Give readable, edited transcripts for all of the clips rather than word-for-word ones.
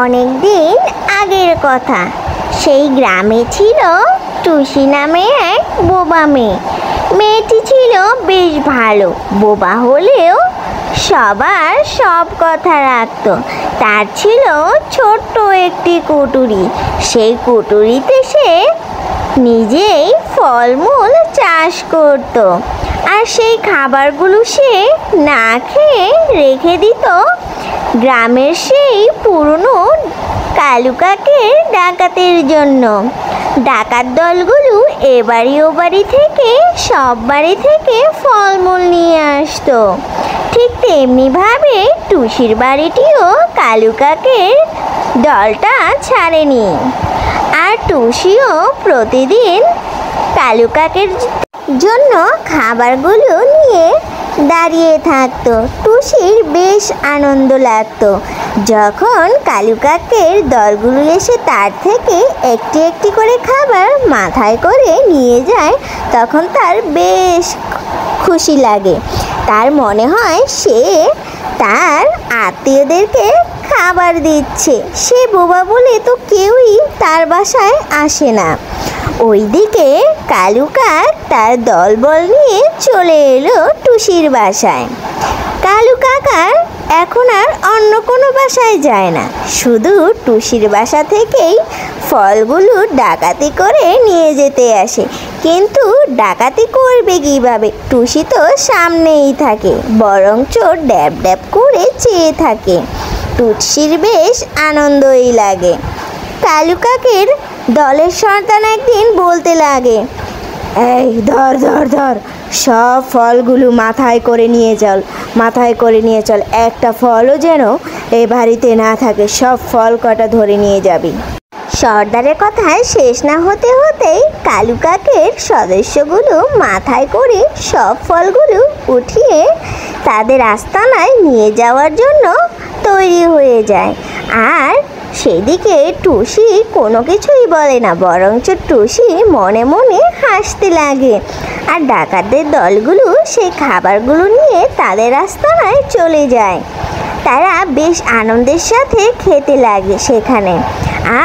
অনেক দিন আগের কথা। সেই গ্রামে ছিল টুসি নামে এক বোবা মেয়ে। মেয়েটি ছিল বেশ ভালো, বোবা হলেও সবার সব কথা রাখত। তার ছিল ছোট্ট একটি কুটুরি। সেই কুটুরিতে সে নিজেই ফলমূল চাষ করত, আর সেই খাবারগুলো সে না খেয়ে রেখে দিত গ্রামের সেই পুরনো কালু কাকের ডাকাতের জন্য। ডাকাত দলগুলো এ বাড়ি ও বাড়ি থেকে সব বাড়ি থেকে ফলমূল নিয়ে আসতো। ঠিক তেমনিভাবে টুসির বাড়িটিও কালু কাকের দলটা ছাড়েনি। আর টুসিও প্রতিদিন কালু কাকের জন্য খাবারগুলো নিয়ে দাঁড়িয়ে থাকতো। টুসির বেশ আনন্দ লাগতো যখন কালু কাকের দলগুলো এসে তার থেকে একটি একটি করে খাবার মাথায় করে নিয়ে যায়। তখন তার বেশ খুশি লাগে। তার মনে হয় সে তার আত্মীয়দেরকে খাবার দিচ্ছে। সে বোবা বলে তো কেউই তার বাসায় আসে না। ওইদিকে কালু কাক তার দলবল নিয়ে চলে এলো টুসির বাসায়। কালু কাকার এখন আর অন্য কোনো বাসায় যায় না, শুধু টুসির বাসা থেকেই ফলগুলো ডাকাতি করে নিয়ে যেতে আসে। কিন্তু ডাকাতি করবে কীভাবে? টুসি তো সামনেই থাকে, বরঞ্চ ড্যাব ড্যাব করে চেয়ে থাকে। টুসির বেশ আনন্দই লাগে। কালু কাকের দলের সন্তান একদিন বলতে লাগে, এই ধর ধর ধর, সব ফলগুলো মাথায় করে নিয়ে চল, একটা ফলও যেন এ বাড়িতে না থাকে, সব ফল কটা ধরে নিয়ে যাবি। সর্দারের কথায় শেষ না হতে হতেই কালু কাকের সদস্যগুলো মাথায় করে সব ফলগুলো উঠিয়ে তাদের আস্তানায় নিয়ে যাওয়ার জন্য তৈরি হয়ে যায়। আর সেদিকে টুসি কোনো কিছুই বলে না, বরঞ্চ টুসি মনে মনে হাসতে লাগে। আর ডাকাতদের দলগুলো সেই খাবারগুলো নিয়ে তাদের আস্তানায় চলে যায়। তারা বেশ আনন্দের সাথে খেতে লাগে সেখানে।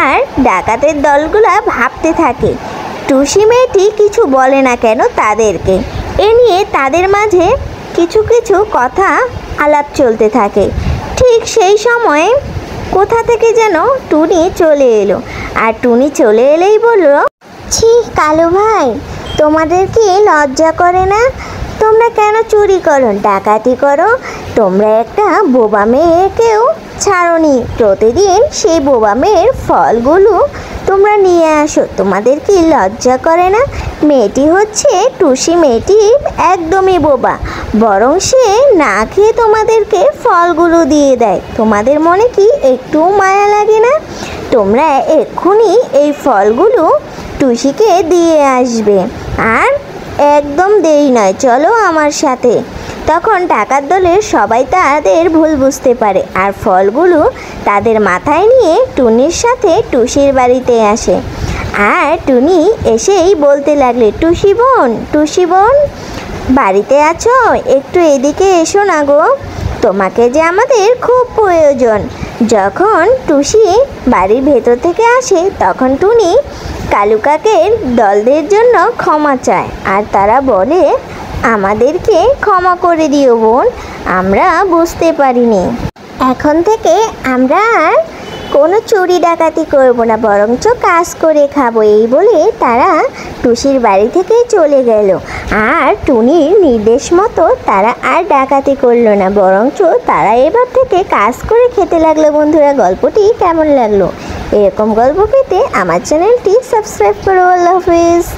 আর ডাকাতের দলগুলা ভাবতে থাকে টুসি মেয়েটি কিছু বলে না কেন তাদেরকে। এ নিয়ে তাদের মাঝে কিছু কিছু কথা আলাপ চলতে থাকে। ঠিক সেই সময়ে কোথা থেকে যেন টুনি চলে এলো। আর টুনি চলে এলেই বলল, ছি কালু ভাই, তোমাদের কি লজ্জা করে না? তোমরা কেন চুরি করো, ডাকাতি করো? তোমরা একটা বোবা মেয়েকেও ছাড়োনি। প্রতিদিন সেই বোবা মেয়ের ফলগুলো তোমরা নিয়ে আসো। তোমাদের কি লজ্জা করে না? মেয়েটি হচ্ছে টুসি, মেয়েটি একদমই বোবা, বরং সে না খেয়ে তোমাদেরকে ফলগুলো দিয়ে দেয়। তোমাদের মনে কি একটু মায়া লাগে না? তোমরা এক্ষুনি এই ফলগুলো টুসিকে দিয়ে আসবে, আর একদম দেরি নয়, চলো আমার সাথে। তখন ডাকাত দলের সবাই তাদের ভুল বুঝতে পারে আর ফলগুলো তাদের মাথায় নিয়ে টুনির সাথে টুসির বাড়িতে আসে। আর টুনি এসেই বলতে লাগলে, টুসি বোন বাড়িতে আছো? একটু এদিকে এসো না গো, তোমাকে যে আমাদের খুব প্রয়োজন। যখন টুসি বাড়ির ভেতর থেকে আসে তখন টুনি কালু কাকের দলদের জন্য ক্ষমা চায়। আর তারা বলে, আমাদেরকে ক্ষমা করে দিও বোন, আমরা বুঝতে পারিনি। এখন থেকে আমরা আর কোনো চুরি ডাকাতি করব না, বরঞ্চ কাজ করে খাবো। এই বলে তারা টুসির বাড়ি থেকেই চলে গেল। আর টুনির নির্দেশ মতো তারা আর ডাকাতি করলো না, বরঞ্চ তারা এবার থেকে কাজ করে খেতে লাগলো। বন্ধুরা, গল্পটি কেমন লাগলো? এরকম গল্প পেতে আমার চ্যানেলটি সাবস্ক্রাইব করো। আল্লাহ হাফেজ।